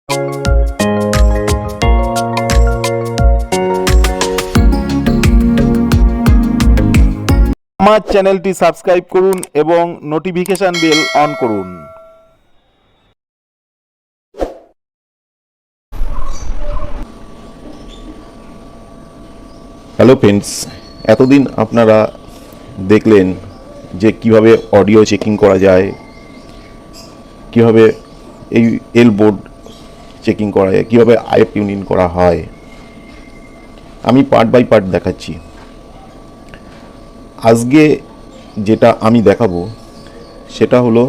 আমার চ্যানেলটি সাবস্ক্রাইব করুন এবং নোটিফিকেশন বেল অন করুন। হ্যালো ফ্রেন্ডস, এতদিন আপনারা দেখলেন যে কিভাবে অডিও চেকিং করা যায়, কিভাবে এই এল বোর্ড চেকিং করা যায়, কিভাবে আইএফ টিউনিং করা হয়। আমি পার্ট বাই পার্ট দেখাচ্ছি। আজকে যেটা আমি দেখাবো সেটা হলো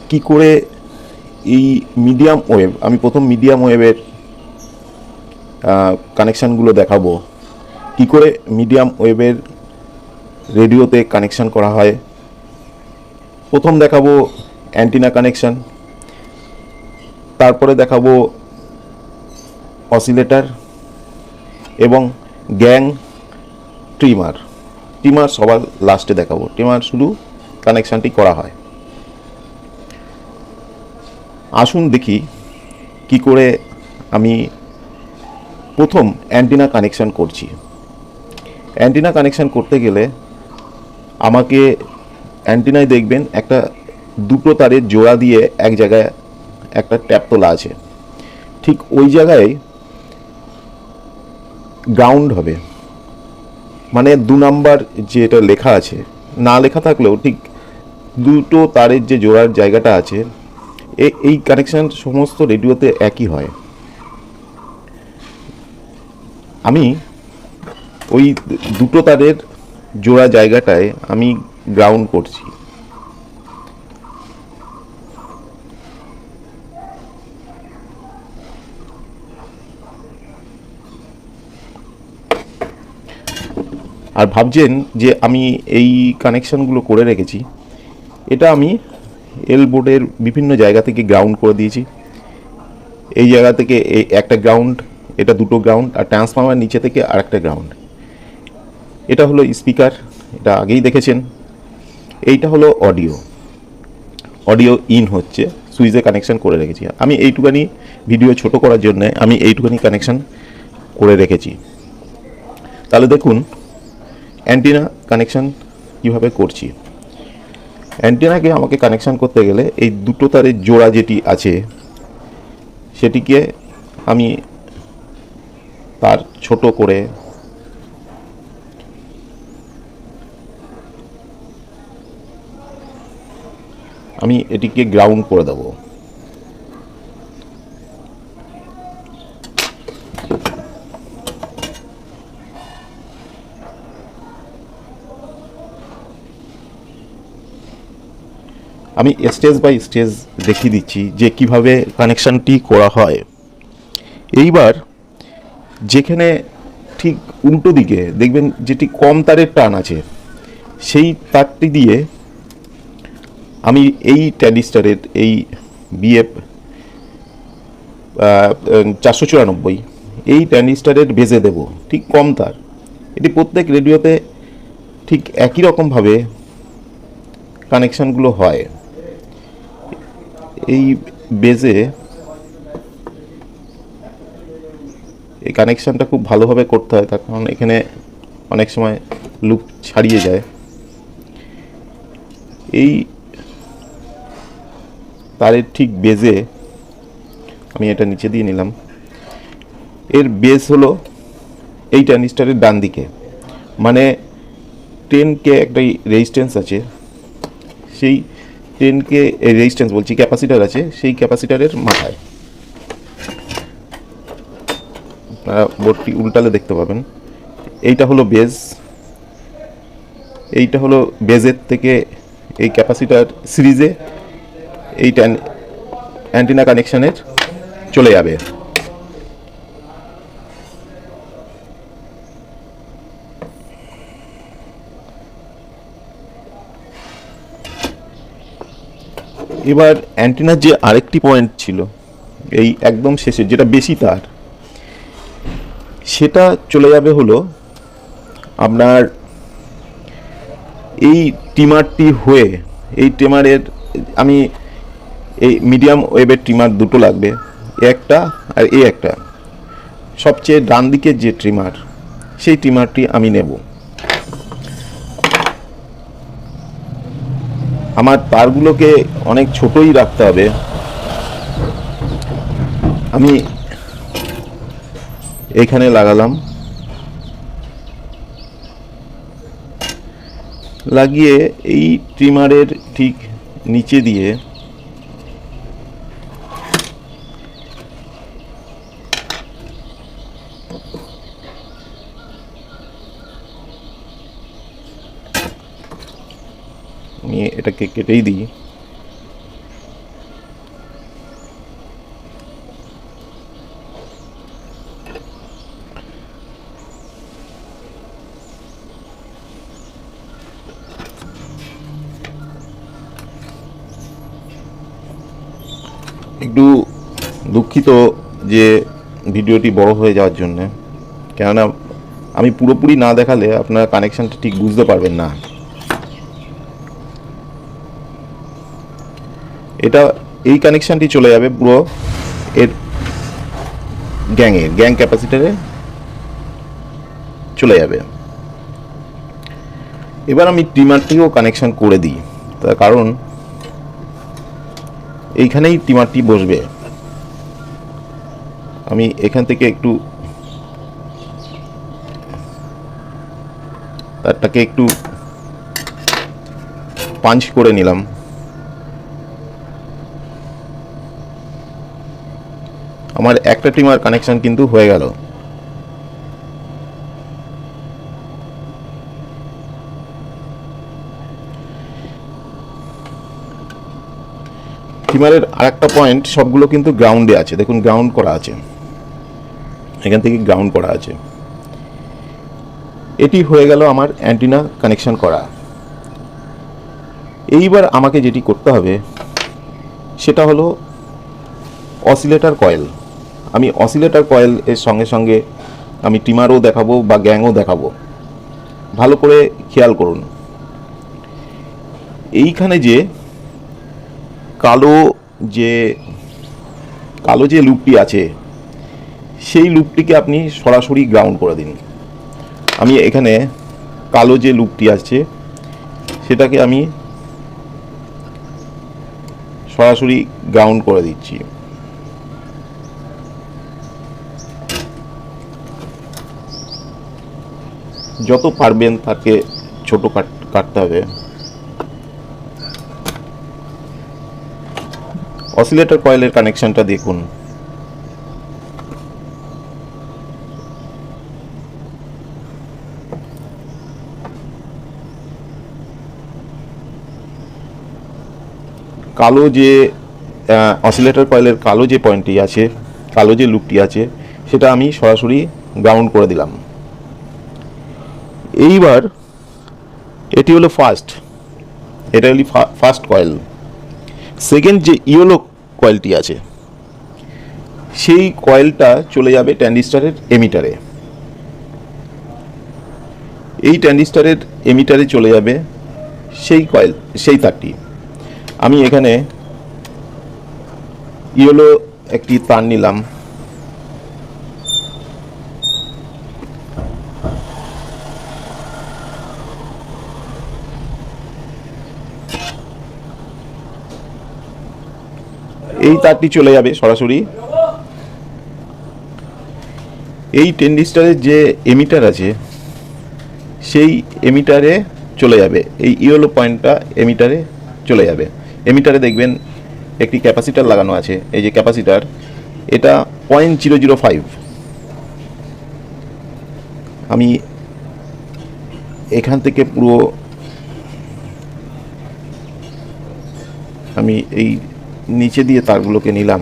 কি করে এই মিডিয়াম ওয়েভ, আমি প্রথম মিডিয়াম ওয়েভের কানেকশানগুলো দেখাবো, কি করে মিডিয়াম ওয়েভের রেডিওতে কানেকশান করা হয়। প্রথম দেখাবো অ্যান্টিনা কানেকশান, তারপরে দেখাবো অসিলেটর এবং গ্যাং ট্রিমার সবার লাস্টে দেখাবো। ট্রিমার শুধু কানেকশানটি করা হয়। আসুন দেখি কি করে আমি প্রথম অ্যান্টিনা কানেকশান করছি। অ্যান্টিনা কানেকশান করতে গেলে আমাকে অ্যান্টিনায় দেখবেন একটা দুটো তারের জোড়া দিয়ে এক জায়গায় একটা ট্যাপ তোলা আছে, ঠিক ওই জায়গায় গ্রাউন্ড হবে, মানে 2 নাম্বার যেটা লেখা আছে, না লেখা থাকলেও ঠিক দুটো তারের যে জোড়ার জায়গাটা আছে, এই কানেকশান সমস্ত রেডিওতে একই হয়। আমি ওই দুটো তারের জোড়া জায়গাটায় আমি গ্রাউন্ড করছি। আর ভাবছেন যে আমি এই কানেকশানগুলো করে রেখেছি, এটা আমি এল বোর্ডের বিভিন্ন জায়গা থেকে গ্রাউন্ড করে দিয়েছি। এই জায়গা থেকে এই একটা গ্রাউন্ড, এটা দুটো গ্রাউন্ড, আর ট্রান্সফর্মার নিচে থেকে আর একটা গ্রাউন্ড। এটা হলো স্পিকার, এটা আগেই দেখেছেন। এইটা হলো অডিও ইন হচ্ছে, সুইচে কানেকশান করে রেখেছি। আমি এইটুখানি ভিডিও ছোট করার জন্য আমি এইটুখানি কানেকশান করে রেখেছি। তাহলে দেখুন অ্যান্টিনা কানেকশান কীভাবে করছি। অ্যান্টিনাকে আমাকে কানেকশান করতে গেলে এই দুটো তারের জোড়া যেটি আছে সেটিকে আমি তার ছোট করে আমি এটিকে গ্রাউন্ড করে দেব। আমি স্টেজ বাই স্টেজ দেখিয়ে দিচ্ছি যে কিভাবে কানেকশানটি করা হয়। এইবার যেখানে ঠিক উল্টো দিকে দেখবেন যেটি কম তারের টান আছে, সেই তারটি দিয়ে আমি এই ট্যানিস্টারের এই বিএফ 494 এই ট্যানিস্টারের বেজে দেব, ঠিক কম তার। এটি প্রত্যেক রেডিওতে ঠিক একই রকমভাবে কানেকশানগুলো হয়। এই বেজে এই কানেকশানটা খুব ভালোভাবে করতে হয়, তার কারণ এখানে অনেক সময় লুপ ছাড়িয়ে যায়। এই তারের ঠিক বেজে আমি এটা নিচে দিয়ে নিলাম। এর বেজ হলো এই ট্রানজিস্টরের ডান দিকে, মানে 10K একটা রেজিস্ট্যান্স আছে, সেই 10K রেজিস্ট্যান্স বলছি, ক্যাপাসিটার আছে, সেই ক্যাপাসিটারের মাথায়। আপনারা বোর্ডটি উল্টালে দেখতে পাবেন। এইটা হলো বেজ, এইটা হলো বেজের থেকে এই ক্যাপাসিটার সিরিজে এই অ্যান্টিনা কানেকশানের চলে যাবে। এবার অ্যান্টিনার যে আরেকটি পয়েন্ট ছিল এই একদম শেষে, যেটা বেশি তার, সেটা চলে যাবে হলো আপনার এই ট্রিমারটি হয়ে, এই ট্রিমারের আমি এই মিডিয়াম ওয়েভের ট্রিমার দুটো লাগবে, একটা আর এই একটা, সবচেয়ে ডান দিকের যে ট্রিমার সেই ট্রিমারটি আমি নেব। আমার তারগুলোকে অনেক ছোটই রাখতে হবে। আমি এখানে লাগালাম, লাগিয়ে এই ট্রিমারের ঠিক নিচে দিয়ে আমি এটাকে কেটেই দিই। একটু দুঃখিত যে ভিডিওটি বড় হয়ে যাওয়ার জন্যে, কেননা আমি পুরোপুরি না দেখালে আপনারা কানেকশানটা ঠিক বুঝতে পারবেন না। এটা এই কানেকশানটি চলে যাবে পুরো এর গ্যাং ক্যাপাসিটারে চলে যাবে। এবার আমি ট্রিমারটিও কানেকশান করে দিই, তার কারণ এইখানেই ট্রিমারটি বসবে। আমি এখান থেকে একটু তারটাকে একটু পাঞ্চ করে নিলাম। আমার একটা ট্রিমার কানেকশন কিন্তু হয়ে গেল। ট্রিমারের আরেকটা পয়েন্ট, সবগুলো কিন্তু গ্রাউন্ডে আছে, দেখুন গ্রাউন্ড করা আছে, এখান থেকে গ্রাউন্ড করা আছে। এটি হয়ে গেল আমার অ্যান্টিনা কানেকশন করা। এইবার আমাকে যেটি করতে হবে সেটা হলো অসিলেটর কয়েল। আমি অসিলেটর কয়েল এর সঙ্গে সঙ্গে আমি ট্রিমারও দেখাবো বা গ্যাংও দেখাবো, ভালো করে খেয়াল করুন। এইখানে যে কালো যে লুপটি আছে সেই লুপটিকে আপনি সরাসরি গ্রাউন্ড করে দিন। আমি এখানে কালো যে লুপটি আছে সেটাকে আমি সরাসরি গ্রাউন্ড করে দিচ্ছি। যত পারবেন তাকে ছোট কাটতে হবে। অসিলেটর কয়েলের কানেকশনটা দেখুন। কালো যে অসিলেটর কয়েলের কালো যে পয়েন্টটি আছে, কালো যে লুপটি আছে, সেটা আমি সরাসরি গ্রাউন্ড করে দিলাম। এইবার এটি হলো এটা হলো ফার্স্ট কয়েল। সেকেন্ড যে ইয়েলো কয়েলটি আছে সেই কয়েলটা চলে যাবে ট্রানজিস্টরের এমিটারে। এই ট্রানজিস্টরের এমিটারে চলে যাবে সেই তারটি। আমি এখানে ইয়েলো একটি তার নিলাম, এই তারটি চলে যাবে সরাসরি এই ট্রানজিস্টরের যে এমিটার আছে সেই এমিটারে চলে যাবে। এই ইয়েলো পয়েন্টটা এমিটারে চলে যাবে। এমিটারে দেখবেন একটি ক্যাপাসিটার লাগানো আছে, এই যে ক্যাপাসিটার, এটা 0.005। আমি এখান থেকে পুরো আমি এই নিচে দিয়ে তারগুলোকে নিলাম,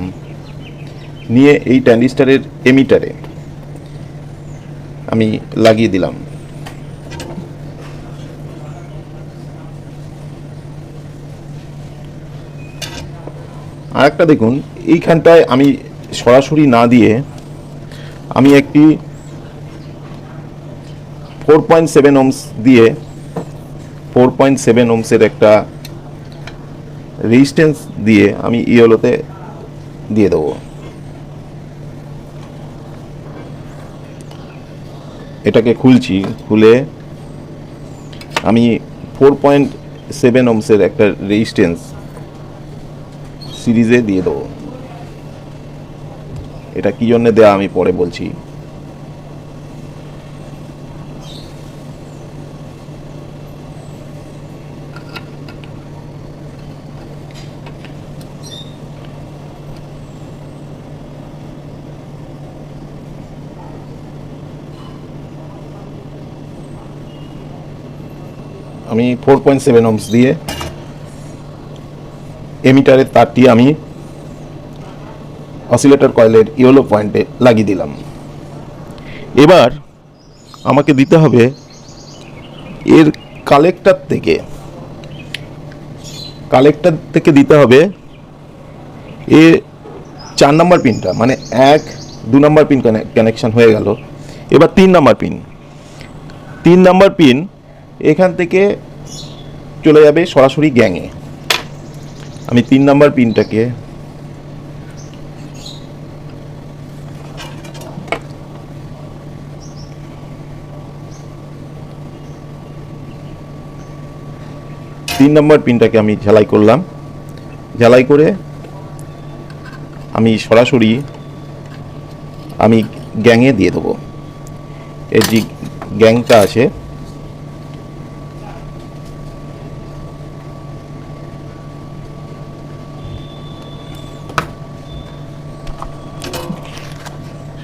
নিয়ে এই ট্রানজিস্টরের এমিটারে আমি লাগিয়ে দিলাম। আরেকটা দেখুন, এইখানটায় আমি সরাসরি না দিয়ে আমি একটি 4.7 ohms দিয়ে 4.7 ohmsের একটা রেজিস্ট্যান্স দিয়ে আমি ইয়েলোতে দিয়ে দেবো। এটাকে খুলছি, খুলে আমি 4.7 ওহমসের একটা রেজিস্ট্যান্স সিরিজে দিয়ে দেবো। এটা কী জন্য দেওয়া আমি পরে বলছি। আমি 4.7 ওহমস দিয়ে এমিটারের তারটি আমি অসিলেটর কয়েলের ইয়েলো পয়েন্টে লাগিয়ে দিলাম। এবার আমাকে দিতে হবে এর কালেক্টর থেকে দিতে হবে এ 4 নম্বর পিনটা, মানে 1 2 নম্বর পিন কানেকশন হয়ে গেল। এবার 3 নম্বর পিন এখান থেকে চলে যাবে সরাসরি গ্যাংয়ে। আমি 3 নম্বর পিনটাকে আমি ঝালাই করলাম। ঝালাই করে আমি সরাসরি আমি গ্যাংয়ে দিয়ে দেবো। এর যে গ্যাংটা আছে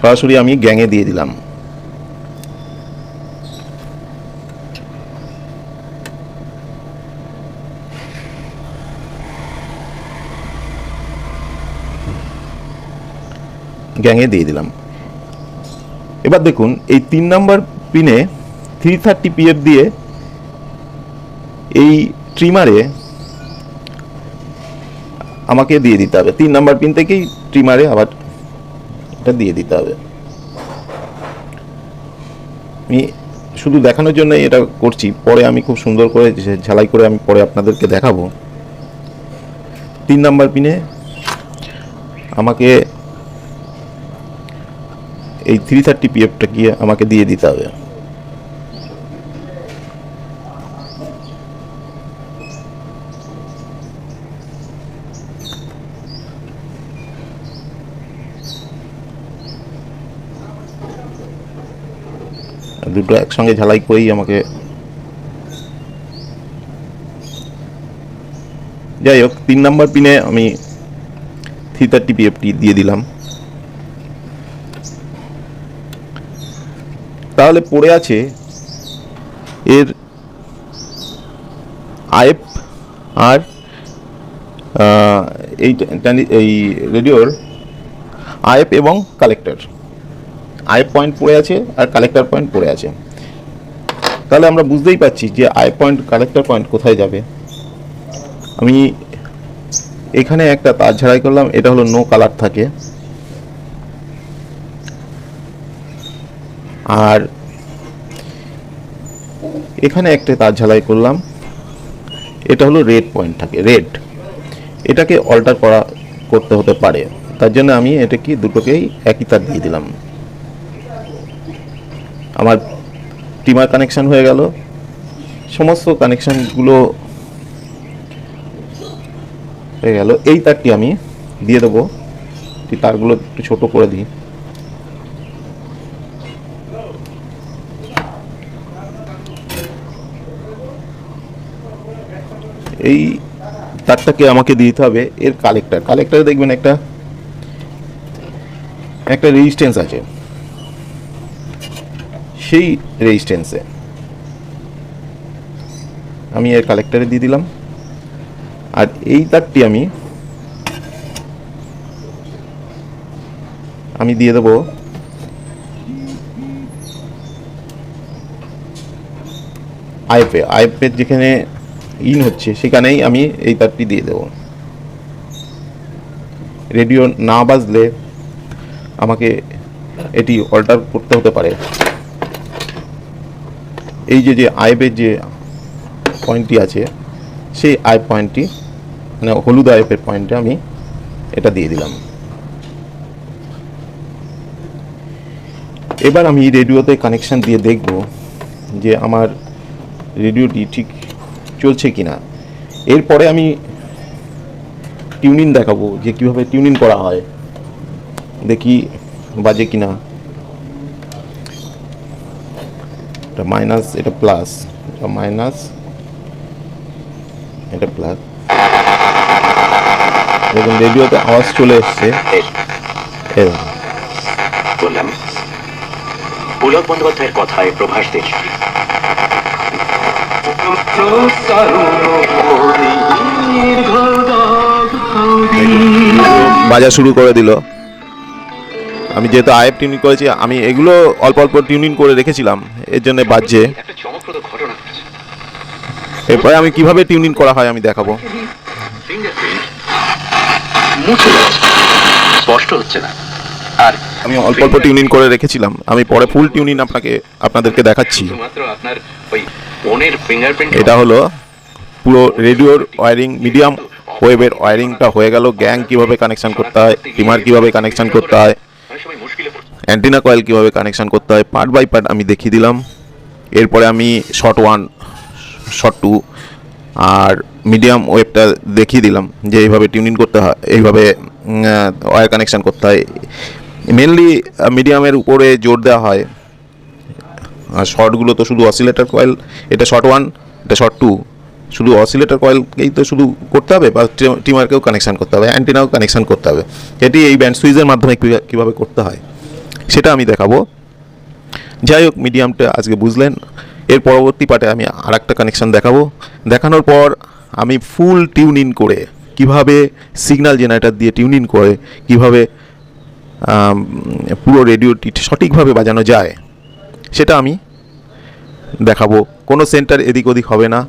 সরাসরি আমি গ্যাংয়ে দিয়ে দিলাম। গ্যাংয়ে দিয়ে দিলাম। এবার দেখুন এই 3 নম্বর পিনে 330 পিএফ দিয়ে এই ট্রিমারে আমাকে দিয়ে দিতে হবে। 3 নম্বর পিন থেকেই ট্রিমারে আবার এটা দিয়ে দিতে হবে। আমি শুধু দেখানোর জন্য এটা করছি, পরে আমি খুব সুন্দর করে ঝালাই করে আমি পরে আপনাদেরকে দেখাবো। 3 নম্বর পিনে আমাকে এই 330 পিএফটা গিয়ে আমাকে দিয়ে দিতে হবে। দুটো একসঙ্গে ঝালাই করেই আমাকে, যাই হোক 3 নম্বর পিনে আমি 330 পিএফটি দিয়ে দিলাম। তাহলে পড়ে আছে এর আইএফ আর এই রেডিওর আইএফ এবং কালেক্টর। আইএফ পয়েন্ট পড়ে আছে আর কালেক্টর পয়েন্ট পড়ে আছে। তাহলে আমরা বুঝতেই পারছি যে আইএফ পয়েন্ট কালেক্টর পয়েন্ট কোথায় যাবে। আমি এখানে একটা তার ঝাড়াই করলাম, এটা হলো নো কালার থাকে। আর এখানে একটা তার ঝালাই করলাম, এটা হলো রেড পয়েন্ট থাকে, রেড। এটাকে অল্টার করতে হতে পারে, তার জন্য আমি এটাকে দুটোকেই একই তার দিয়ে দিলাম। আমার ট্রিমার কানেকশন হয়ে গেল। সমস্ত কানেকশনগুলো হয়ে গেল। এই তারটি আমি দিয়ে দেবো, তারগুলো একটু ছোট করে দিই। এই তারটাকে আমাকে দিতে হবে এর কালেক্টরে দেখবেন একটা রেজিস্ট্যান্স আছে, সেই রেজিস্ট্যান্সে আমি এর কালেক্টরে দিয়ে দিলাম। আর এই তারটি আমি দিয়ে দেবো আইএফের যেখানে ইন হচ্ছে সেখানেই আমি এই তারটি দিয়ে দেবো। রেডিও না বাজলে আমাকে এটি অল্টার করতে হতে পারে। এই যে আইএফের যে পয়েন্টটি আছে সেই আইএফ পয়েন্টটি, মানে হলুদ আইএফের পয়েন্টে আমি এটা দিয়ে দিলাম। এবার আমি রেডিওতে কানেকশান দিয়ে দেখব যে আমার রেডিওটি ঠিক চলছে কি না। এরপরে আমি টিউনিং দেখাবো যে কীভাবে টিউনিং করা হয়, দেখি বাজে কি না। এটা মাইনাস, এটা প্লাস, এটা মাইনাস, এটা প্লাস। দেখুন রেডিওতে আওয়াজ চলে এসছে। বললাম পুলক বন্দ্যোপাধ্যায়ের কথায় প্রভাস দেশ বাজা শুরু করে দিল। আমি যেহেতু আইএফ টিউনিং করেছি, আমি এগুলো অল্প অল্প টিউনিং করে রেখেছিলাম, এর জন্য বাজছে। একটা চমকপ্রদ ঘটনা ঘটেছে। এরপরে আমি কিভাবে টিউনিং করা হয় আমি দেখাবো। ফিঙ্গারপ্রিন্ট মুছে যাচ্ছে, স্পষ্ট হচ্ছে না। আর আমি অল্প অল্প টিউনিং করে রেখেছিলাম, আমি পরে ফুল টিউনিং আপনাদেরকে দেখাচ্ছি। শুধুমাত্র আপনার ওই ফোনের ফিঙ্গারপ্রিন্ট। এটা হলো পুরো রেডিওর ওয়্যারিং, মিডিয়াম ওয়েভের ওয়্যারিংটা হয়ে গেল। গ্যাং কিভাবে কানেকশন করতে হয়, টিমার কিভাবে কানেকশন করতে হয়, অ্যান্টিনা কয়েল কিভাবে কানেকশন করতে হয়, পার্ট বাই পার্ট আমি দেখিয়ে দিলাম। এরপরে আমি শর্ট 1, শর্ট 2 আর মিডিয়াম ওয়েভটা দেখিয়ে দিলাম যে এইভাবে টিউনিং করতে হয়, এইভাবে ওয়্যার কানেকশন করতে হয়। মেনলি মিডিয়ামের উপরে জোর দেওয়া হয়, আর শর্টগুলো তো শুধু অসিলেটর কয়েল। এটা শর্ট 1, এটা শর্ট 2, শুধু অসিলেটর কয়েলকেই তো শুধু করতে হবে, বা টিমারকেও কানেকশান করতে হবে, অ্যান্টিনাও কানেকশান করতে হবে। এটি এই ব্যান্ড সুইচের মাধ্যমে কীভাবে করতে হয় সেটা আমি দেখাবো। যাই হোক, মিডিয়ামটা আজকে বুঝলেন। এর পরবর্তী পার্টে আমি আর একটা কানেকশান দেখাবো। দেখানোর পর আমি ফুল টিউনিং করে, কিভাবে সিগন্যাল জেনারেটর দিয়ে টিউনিং করে কিভাবে পুরো রেডিওটি সঠিকভাবে বাজানো যায় সেটা আমি দেখাবো। কোনো সেন্টার এদিক ওদিক হবে না,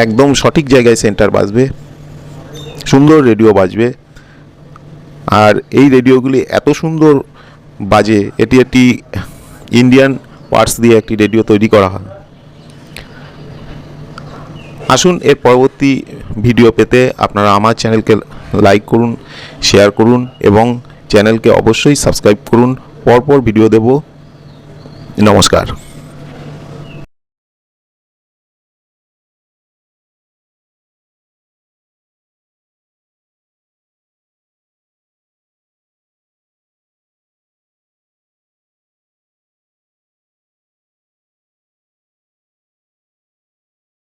একদম সঠিক জায়গায় সেন্টার বাজবে, সুন্দর রেডিও বাজবে। আর এই রেডিওগুলি এত সুন্দর বাজে, এটি একটি ইন্ডিয়ান পার্টস দিয়ে একটি রেডিও তৈরি করা হয়। আসুন, এর পরবর্তী ভিডিও পেতে আপনারা আমার চ্যানেলকে লাইক করুন, শেয়ার করুন এবং চ্যানেলকে অবশ্যই সাবস্ক্রাইব করুন। পরপর ভিডিও দেব। নমস্কার।